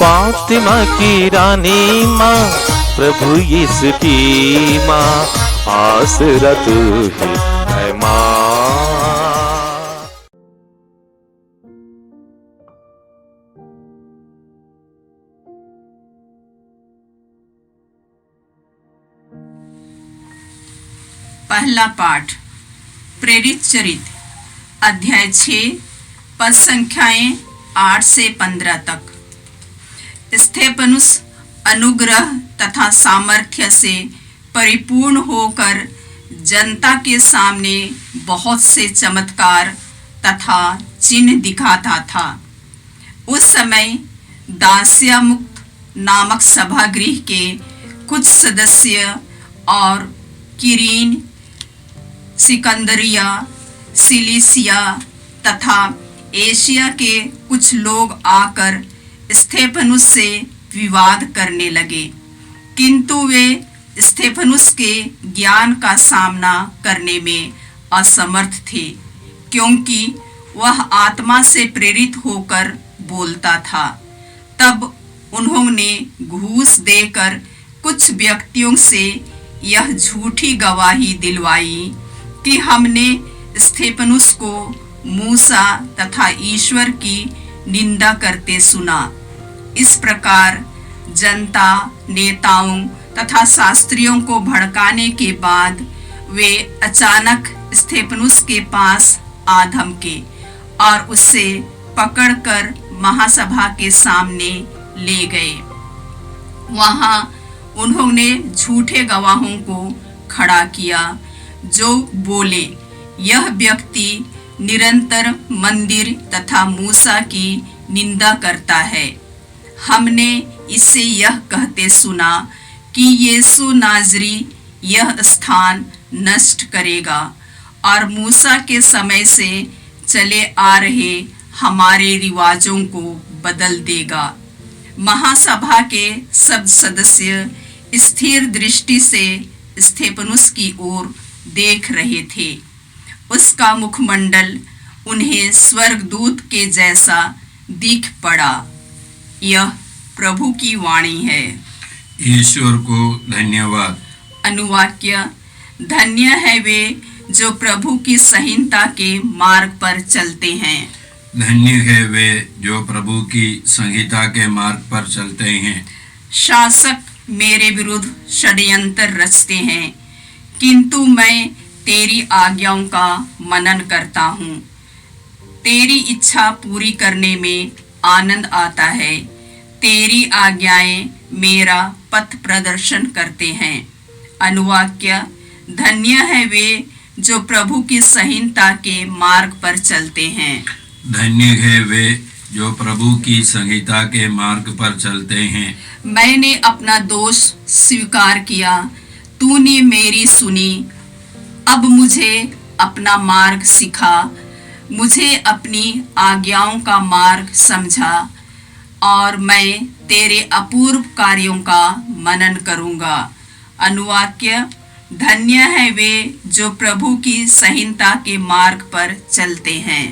फातिमा की रानी माँ, प्रभु यीशु की माँ, आसरा तू ही है माँ। पहला पाठ प्रेरित चरित्र अध्याय 6 पद संख्याएं 8 से 15 तक। स्तेफनुस अनुग्रह तथा सामर्थ्य से परिपूर्ण होकर जनता के सामने बहुत से चमत्कार तथा चिन्ह दिखाता था। उस समय दासिया मुक्त नामक सभागृह के कुछ सदस्य और किरीन, सिकंदरिया, सिलिसिया तथा एशिया के कुछ लोग आकर स्तेफनुस से विवाद करने लगे, किंतु वे स्तेफनुस के ज्ञान का सामना करने में असमर्थ थे, क्योंकि वह आत्मा से प्रेरित होकर बोलता था। तब उन्होंने घूस देकर कुछ व्यक्तियों से यह झूठी गवाही दिलवाई कि हमने स्तेफनुस को मूसा तथा ईश्वर की निंदा करते सुना। इस प्रकार जनता, नेताओं तथा शास्त्रियों को भड़काने के बाद वे अचानक स्तेफनुस के पास आ धमके और उससे पकड़कर महासभा के सामने ले गए। वहां उन्होंने झूठे गवाहों को खड़ा किया, जो बोले, यह व्यक्ति निरंतर मंदिर तथा मूसा की निंदा करता है। हमने इससे यह कहते सुना कि यीशु नाजरी यह स्थान नष्ट करेगा और मूसा के समय से चले आ रहे हमारे रिवाजों को बदल देगा। महासभा के सब सदस्य स्थिर दृष्टि से स्तेफनुस की ओर देख रहे थे। उसका मुखमंडल उन्हें स्वर्गदूत के जैसा दिख पड़ा। यह प्रभु की वाणी है। ईश्वर को धन्यवाद। अनुवाक्य। धन्य है वे जो प्रभु की संहिता के मार्ग पर चलते हैं। धन्य है वे जो प्रभु की संहिता के मार्ग पर चलते हैं। शासक मेरे विरुद्ध षड्यंत्र रचते हैं, किंतु मैं तेरी आज्ञाओं का मनन करता हूँ। तेरी इच्छा पूरी करने में आनंद आता है। तेरी आज्ञाएं मेरा पथ प्रदर्शन करते हैं। अनुवाक्य। धन्य है वे जो प्रभु की संहिता के मार्ग पर चलते हैं। धन्य है वे जो प्रभु की संहिता के मार्ग पर चलते हैं। मैंने अपना दोष स्वीकार किया, तूने मेरी सुनी। अब मुझे अपना मार्ग सिखा, मुझे अपनी आज्ञाओं का मार्ग समझा और मैं तेरे अपूर्व कार्यों का मनन करूंगा। अनुवाक्य। धन्य है वे जो प्रभु की संहिता के मार्ग पर चलते हैं।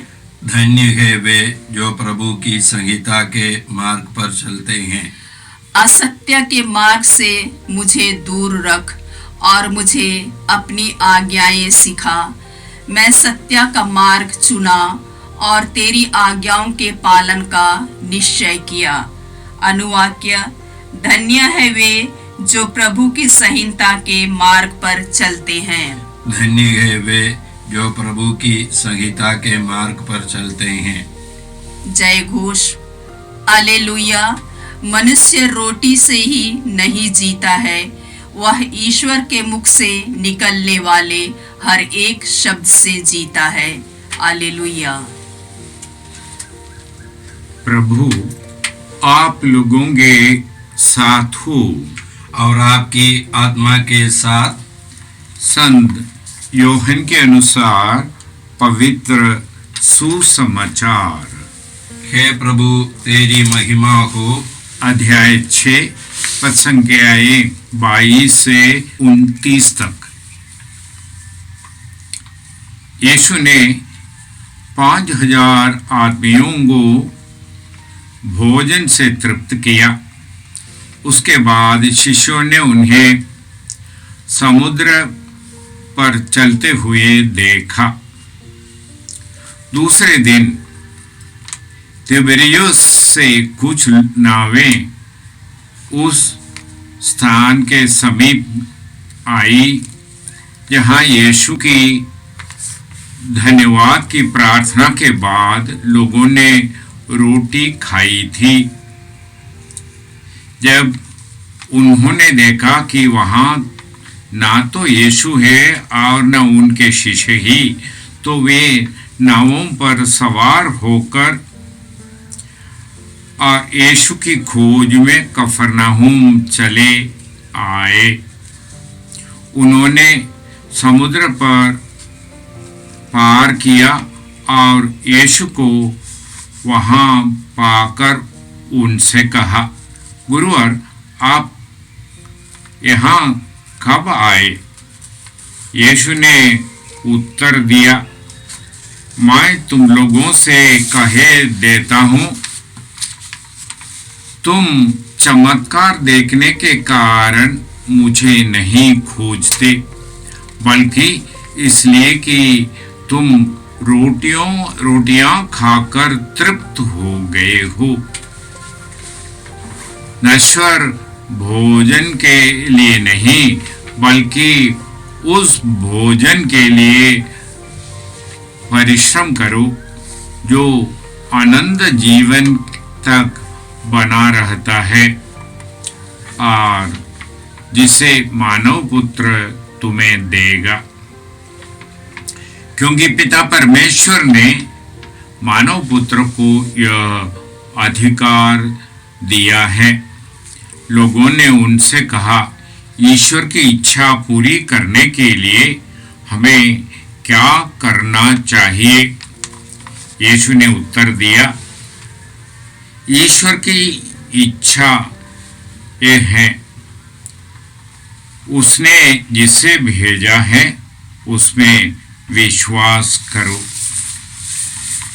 धन्य है वे जो प्रभु की संहिता के मार्ग पर चलते हैं। असत्य के मार्ग से मुझे दूर रख और मुझे अपनी आज्ञाएं सिखा। मैं सत्य का मार्ग चुना और तेरी आज्ञाओं के पालन का निश्चय किया। अनुवाक्य। धन्य है वे जो प्रभु की संहिता के मार्ग पर चलते हैं। धन्य है वे जो प्रभु की संहिता के मार्ग पर चलते हैं। जय घोष। हालेलुया। मनुष्य रोटी से ही नहीं जीता है, वह ईश्वर के मुख से निकलने वाले हर एक शब्द से जीता है। हालेलुया। प्रभु आप लोगों के साथ हो और आपकी आत्मा के साथ। संत योहन के अनुसार पवित्र सुसमाचार। हे प्रभु तेरी महिमा हो। अध्याय 6 पद संख्याएं 22 से 29 तक। यीशु ने 5000 आदमियों को भोजन से तृप्त किया। उसके बाद शिष्यों ने उन्हें समुद्र पर चलते हुए देखा। दूसरे दिन तिबेरियुस से कुछ नावें उस स्थान के समीप आई जहां यीशु की धन्यवाद की प्रार्थना के बाद लोगों ने रोटी खाई थी। जब उन्होंने देखा कि वहां ना तो यीशु है और न उनके शिष्य ही, तो वे नावों पर सवार होकर यीशु की खोज में कफरनहूम चले आए। उन्होंने समुद्र पर पार किया और यीशु को वहां पाकर उनसे कहा, गुरुवर, आप यहाँ कब आए? यीशु ने उत्तर दिया, मैं तुम लोगों से कहे देता हूं, तुम चमत्कार देखने के कारण मुझे नहीं खोजते, बल्कि इसलिए कि तुम रोटियां खाकर तृप्त हो गए हो। नश्वर भोजन के लिए नहीं, बल्कि उस भोजन के लिए परिश्रम करो जो अनंत जीवन तक बना रहता है और जिसे मानव पुत्र तुम्हें देगा। क्योंकि पिता परमेश्वर ने मानव पुत्र को यह अधिकार दिया है। लोगों ने उनसे कहा, ईश्वर की इच्छा पूरी करने के लिए हमें क्या करना चाहिए? यीशु ने उत्तर दिया, ईश्वर की इच्छा ये है, उसने जिसे भेजा है उसमें विश्वास करो।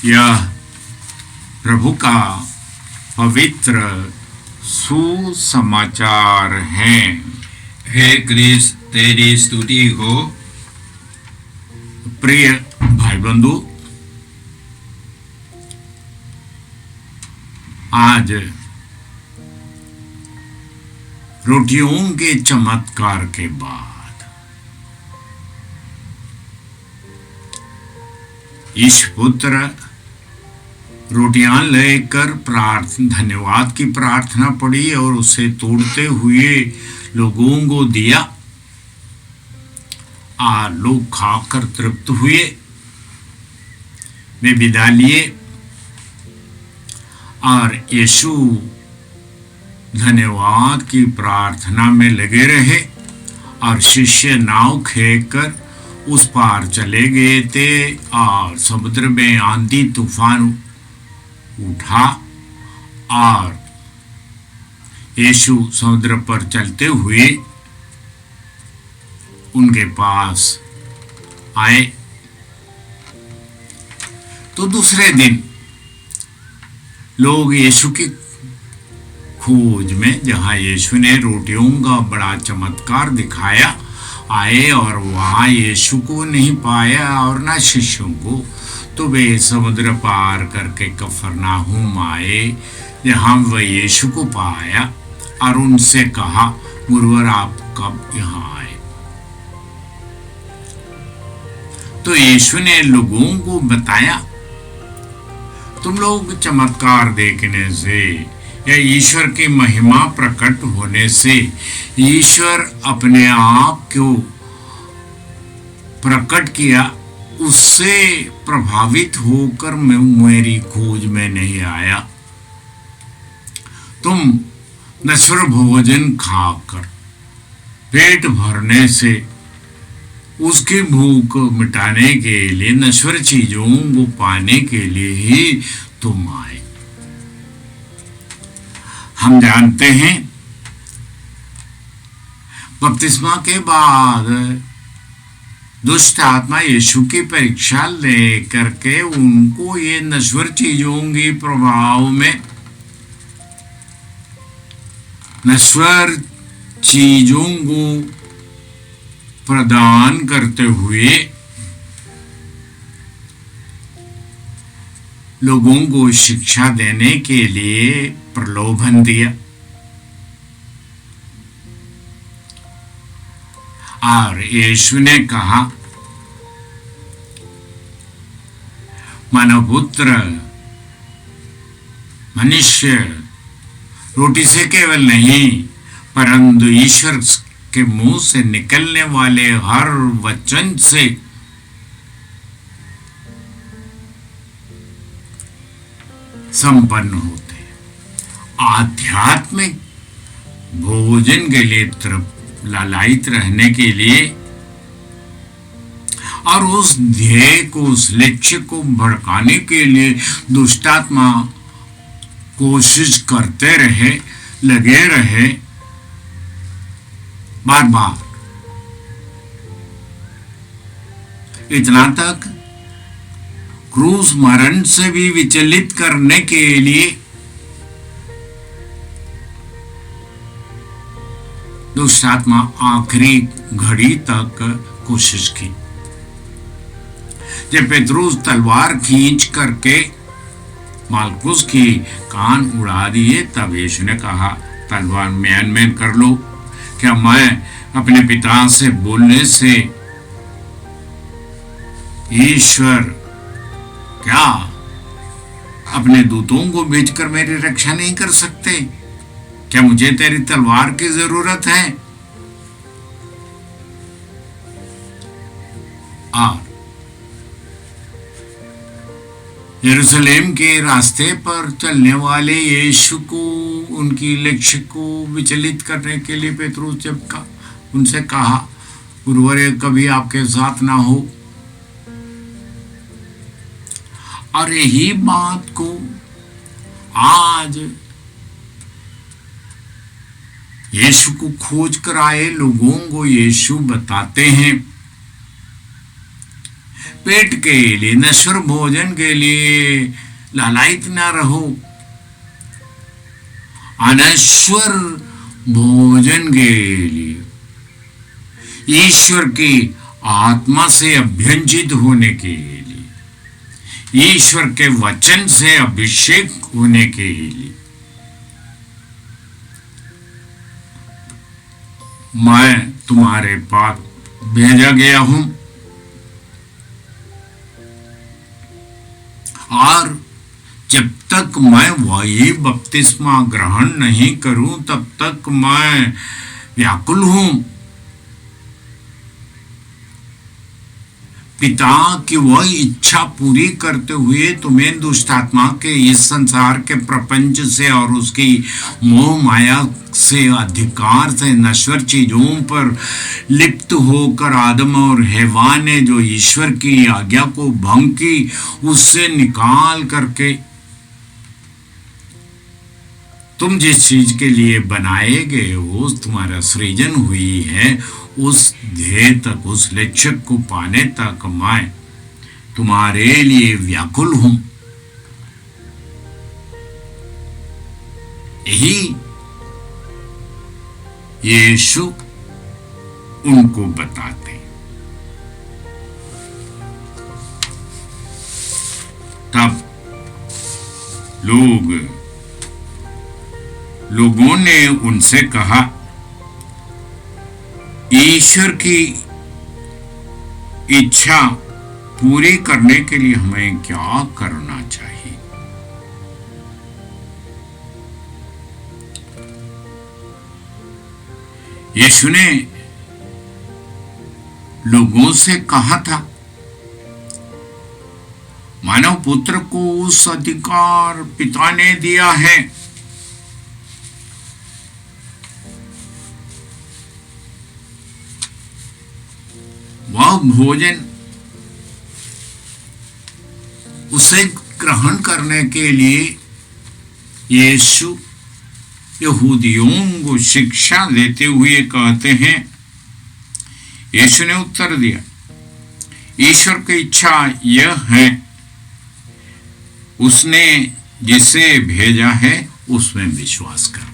यह प्रभु का पवित्र सुसमाचार है। हे क्रिस्त, तेरी स्तुति हो। प्रिय भाई बंधु, आज रोटियों के चमत्कार के बाद ईश पुत्र रोटियां लेकर धन्यवाद की प्रार्थना पड़ी और उसे तोड़ते हुए लोगों को दिया और लोग खाकर तृप्त हुए। वे विदा लिए और यीशु धन्यवाद की प्रार्थना में लगे रहे और शिष्य नाव खेकर उस पार चले गए थे और समुद्र में आंधी तूफान उठा और यीशु समुद्र पर चलते हुए उनके पास आए। तो दूसरे दिन लोग यीशु की खोज में, जहां यीशु ने रोटियों का बड़ा चमत्कार दिखाया, आए और वहां यीशु को नहीं पाया और ना शिष्यों को, तो वे समुद्र पार करके कफरनहूम आए, जहां वह यीशु को पाया और उनसे कहा, गुरुवर, आप कब यहाँ आए? तो यीशु ने लोगों को बताया, तुम लोग चमत्कार देखने से या ईश्वर की महिमा प्रकट होने से, ईश्वर अपने आप को प्रकट किया, उससे प्रभावित होकर मैं मेरी खोज में नहीं आया। तुम नश्वर भोजन खाकर पेट भरने से, उसकी भूख मिटाने के लिए, नश्वर चीजों को पाने के लिए ही तुम आए। हम जानते हैं बपतिस्मा के बाद दुष्ट आत्मा यीशु की परीक्षा ले करके उनको ये नश्वर चीजों के प्रभाव में नश्वर चीजों को प्रदान करते हुए लोगों को शिक्षा देने के लिए प्रलोभन दिया और यीशु ने कहा, मानवपुत्र मनुष्य रोटी से केवल नहीं परंतु ईश्वर के मुंह से निकलने वाले हर वचन से संपन्न होते हैं। आध्यात्मिक भोजन के लिए लालायित रहने के लिए और उस ध्येय को, उस लक्ष्य को भड़काने के लिए दुष्टात्मा कोशिश करते रहे, लगे रहे बार बार, इतना तक क्रूस मरण से भी विचलित करने के लिए दुष्टात्मा आखिरी घड़ी तक कोशिश की। जब पेत्रुस तलवार खींच करके मालकुस की कान उड़ा दिए, तब यीशु ने कहा, तलवार म्यान कर लो। क्या मैं अपने पिता से बोलने से ईश्वर क्या अपने दूतों को भेजकर मेरी रक्षा नहीं कर सकते? क्या मुझे तेरी तलवार की जरूरत है? और यरूशलेम के रास्ते पर चलने वाले यीशु को, उनकी लक्ष्य को विचलित करने के लिए पेत्रुस जब उनसे कहा, गुरुवर कभी आपके साथ ना हो। और यही बात को आज यीशु को खोज कर आए लोगों को यीशु बताते हैं, पेट के लिए, नश्वर भोजन के लिए लालायित ना रहो, अनश्वर भोजन के लिए, ईश्वर की आत्मा से अभ्यंजित होने के लिए, ईश्वर के वचन से अभिषेक होने के लिए मैं तुम्हारे पास भेजा गया हूं। और जब तक मैं वही बपतिस्मा ग्रहण नहीं करूं तब तक मैं व्याकुल हूं। पिता की वह इच्छा पूरी करते हुए तुम्हें दुष्टात्मा के इस संसार के प्रपंच से और उसकी मोह माया से, अधिकार से, नश्वर चीजों पर लिप्त होकर आदम और हव्वा ने जो ईश्वर की आज्ञा को भंग की, उससे निकाल करके तुम जिस चीज के लिए बनाए गए हो, तुम्हारा सृजन हुई है, उस ध्येय तक, उस लक्ष्य को पाने तक मैं तुम्हारे लिए व्याकुल हूं। यही यीशु उनको बताते। तब लोगों ने उनसे कहा, ईश्वर की इच्छा पूरी करने के लिए हमें क्या करना चाहिए? यीशु ने लोगों से कहा था, मानव पुत्र को उस अधिकार पिता ने दिया है वह भोजन उसे ग्रहण करने के लिए यीशु यहूदियों को शिक्षा देते हुए कहते हैं। यीशु ने उत्तर दिया, ईश्वर की इच्छा यह है, उसने जिसे भेजा है उसमें विश्वास करो।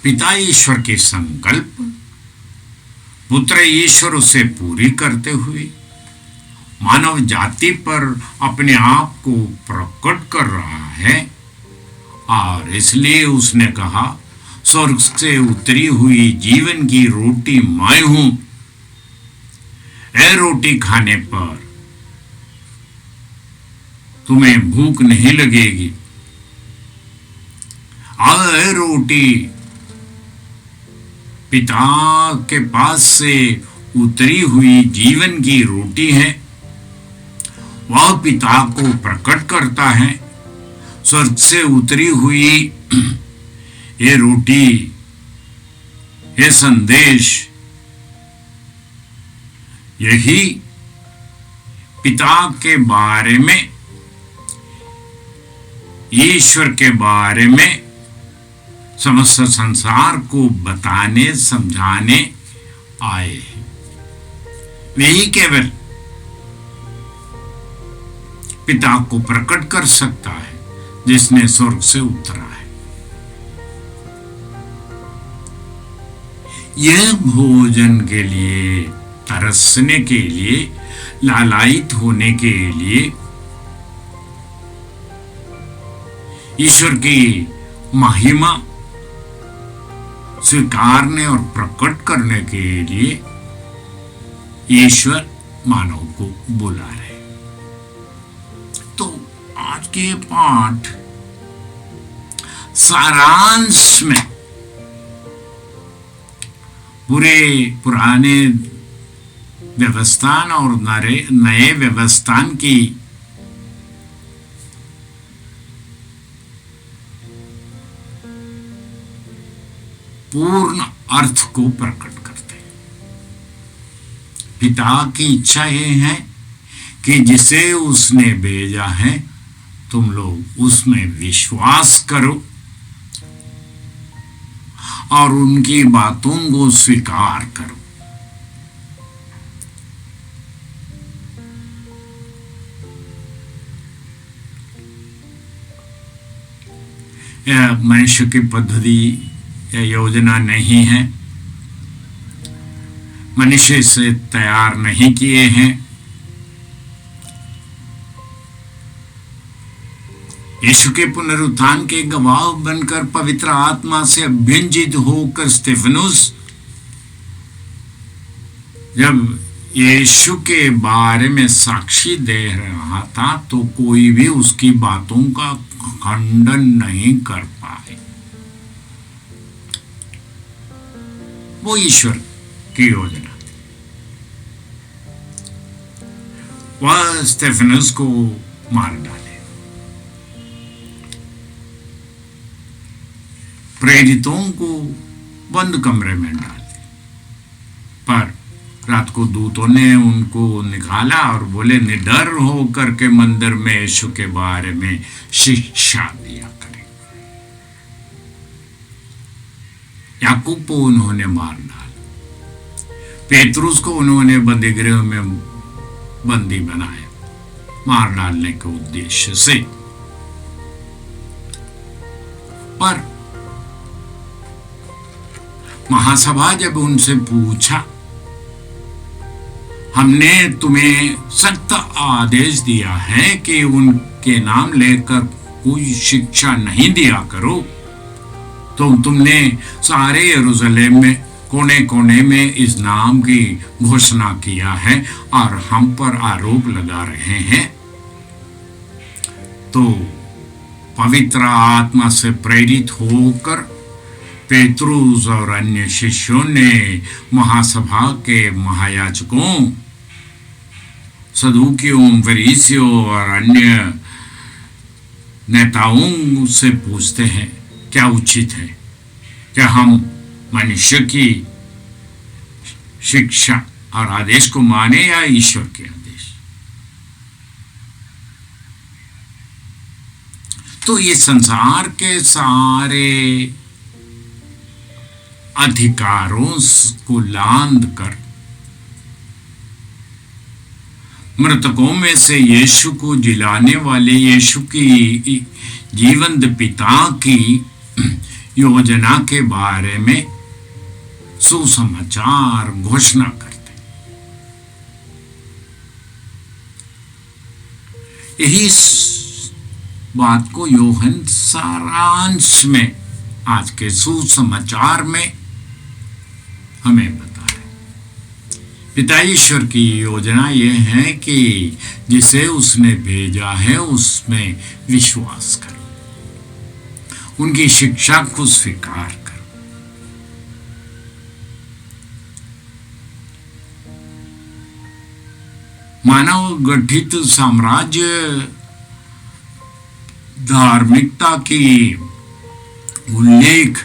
पिता ईश्वर के संकल्प पुत्र ईश्वर उसे पूरी करते हुए मानव जाति पर अपने आप को प्रकट कर रहा है, और इसलिए उसने कहा, स्वर्ग से उतरी हुई जीवन की रोटी मैं हूं। ए रोटी खाने पर तुम्हें भूख नहीं लगेगी। ए रोटी पिता के पास से उतरी हुई जीवन की रोटी है। वह पिता को प्रकट करता है। स्वर्ग से उतरी हुई ये रोटी, ये संदेश, यही पिता के बारे में, ईश्वर के बारे में समस्त संसार को बताने समझाने आए हैं। वही केवल पिता को प्रकट कर सकता है जिसने स्वर्ग से उतरा है। यह भोजन के लिए, तरसने के लिए, लालायित होने के लिए, ईश्वर की महिमा स्वीकारने और प्रकट करने के लिए ईश्वर मानव को बुला रहे। तो आज के पाठ सारांश में पूरे पुराने व्यवस्थान और नए व्यवस्थान की पूर्ण अर्थ को प्रकट करते हैं। पिता की इच्छा यह है कि जिसे उसने भेजा है तुम लोग उसमें विश्वास करो और उनकी बातों को स्वीकार करो। यह मनुष्य की पद्धति या योजना नहीं है। मनुष्य इसे तैयार नहीं किए हैं। यीशु के पुनरुत्थान के गवाह बनकर पवित्र आत्मा से अभ्यंजित होकर स्टेफनुस जब यीशु के बारे में साक्षी दे रहा था तो कोई भी उसकी बातों का खंडन नहीं कर पाए। वो ईश्वर की योजना थी। वह स्टेफनुस को मार डाले। प्रेरितों को बंद कमरे में डाल दिया, पर रात को दूतों ने उनको निकाला और बोले, निडर होकर के मंदिर में यीशु के बारे में शिक्षा दिया करें। याकूब को उन्होंने मार डाला। पेतरुस को उन्होंने बंदीगृह में बंदी बनाया, मार डालने के उद्देश्य से। पर महासभा जब उनसे पूछा, हमने तुम्हें सख्त आदेश दिया है कि उनके नाम लेकर कोई शिक्षा नहीं दिया करो, तो तुमने सारे यरूशलेम में कोने कोने में इस नाम की घोषणा किया है और हम पर आरोप लगा रहे हैं। तो पवित्र आत्मा से प्रेरित होकर पेतरुस और अन्य शिष्यों ने महासभा के महायाजकों, सदूकियों, फरीसियों और अन्य नेताओं से पूछते हैं, क्या उचित है? क्या हम मनुष्य की शिक्षा और आदेश को माने या ईश्वर के आदेश? तो ये संसार के सारे अधिकारों को लांद कर मृतकों में से यीशु को जिलाने वाले यीशु की जीवंत पिता की योजना के बारे में सुसमाचार घोषणा करते। यही बात को यूहन्ना सारांश में आज के सुसमाचार में हमें बता रहे। पिता ईश्वर की योजना यह है कि जिसे उसने भेजा है उसमें विश्वास करो, उनकी शिक्षा को स्वीकार करो। मानव गठित साम्राज्य धार्मिकता की उल्लेख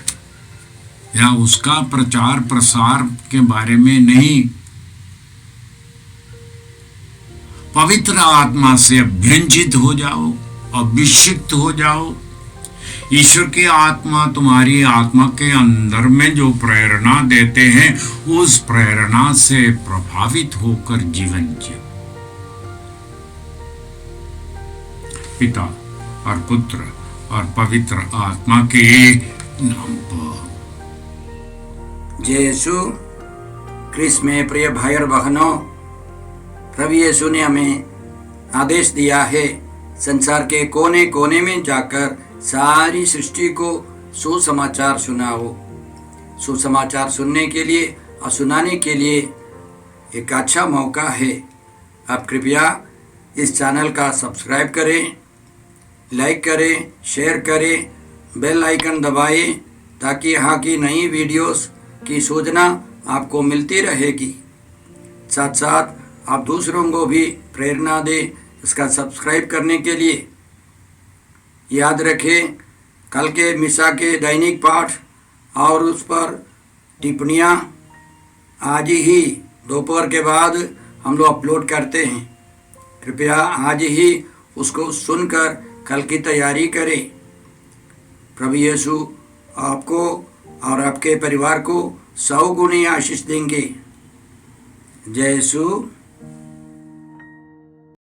या उसका प्रचार प्रसार के बारे में नहीं, पवित्र आत्मा से अभ्यंजित हो जाओ, अभिषिक्त हो जाओ। ईश्वर की आत्मा तुम्हारी आत्मा के अंदर में जो प्रेरणा देते हैं उस प्रेरणा से प्रभावित होकर जीवन जियो। पिता और पुत्र और पवित्र आत्मा के नाम पर। जय यीशु क्रिस्त में प्रिय भाई और बहनों, प्रभु यीशु ने हमें आदेश दिया है संसार के कोने कोने में जाकर सारी सृष्टि को सुसमाचार सुनाओ। सुसमाचार सुनने के लिए और सुनाने के लिए एक अच्छा मौका है। आप कृपया इस चैनल का सब्सक्राइब करें, लाइक करें, शेयर करें, बेल आइकन दबाएं ताकि यहाँ की नई वीडियोस की सूचना आपको मिलती रहेगी। साथ साथ आप दूसरों को भी प्रेरणा दें इसका सब्सक्राइब करने के लिए। याद रखें, कल के मिसा के दैनिक पाठ और उस पर टिप्पणियाँ आज ही दोपहर के बाद हम लोग अपलोड करते हैं। कृपया आज ही उसको सुनकर कल की तैयारी करें। प्रभु यीशु आपको और आपके परिवार को 100 गुनी आशीष देंगे। जय यीशु।